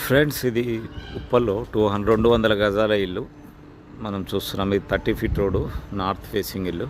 Friends, ఇది ఉప్పల్లో 200 గజాల ఇల్లు మనం చూస్తున్నాం. ఇది 30 ఫీట్ రోడ్డు, నార్త్ ఫేసింగ్ ఇల్లు.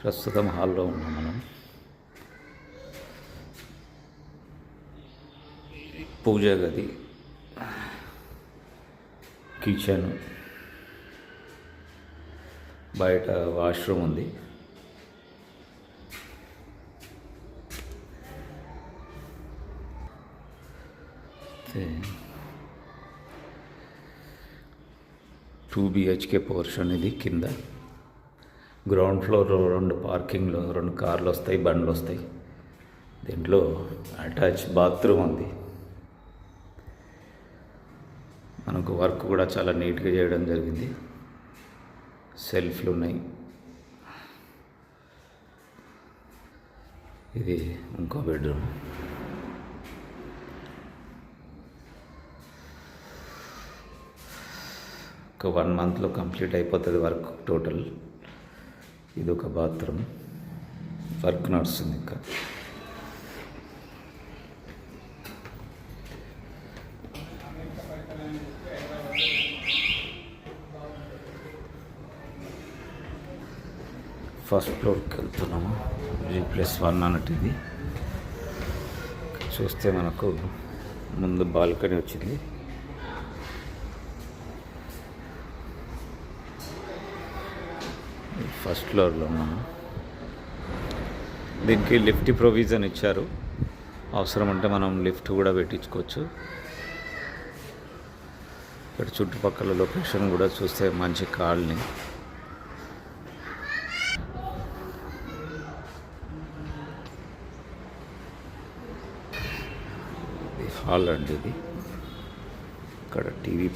ప్రస్తుతం హాల్లో ఉన్నాం మనం. పూజా గది, కిచెన్, బయట వాష్రూమ్ ఉంది. టూ బిహెచ్కే పోర్షన్ ఇది. కింద గ్రౌండ్ ఫ్లోర్ 2 పార్కింగ్లో 2 కార్లు వస్తాయి, బండ్లు వస్తాయి. దీంట్లో అటాచ్ బాత్రూమ్ ఉంది. మనకు వర్క్ కూడా చాలా నీట్గా చేయడం జరిగింది. సెల్ఫ్లు ఉన్నాయి. ఇది ఇంకో బెడ్రూమ్. ఒక 1 మంత్లో కంప్లీట్ అయిపోతుంది వర్క్ టోటల్. ఇది ఒక బాత్రూమ్, వర్క్ నడుస్తుంది ఇంకా. ఫస్ట్ ఫ్లోర్కి వెళ్తున్నాము. G+1 అన్నట్టు ఇది. చూస్తే మనకు ముందు బాల్కనీ వచ్చింది. ఫస్ట్ ఫ్లోర్లో ఉన్నాము. దీనికి లిఫ్ట్ ప్రొవిజన్ ఇచ్చారు. అవసరం అంటే మనం లిఫ్ట్ కూడా పెట్టించుకోవచ్చు. ఇక్కడ చుట్టుపక్కల లొకేషన్ కూడా చూస్తే మంచి కాలనీ. హాల్ అండి ఇది. ఇక్కడ టీవీ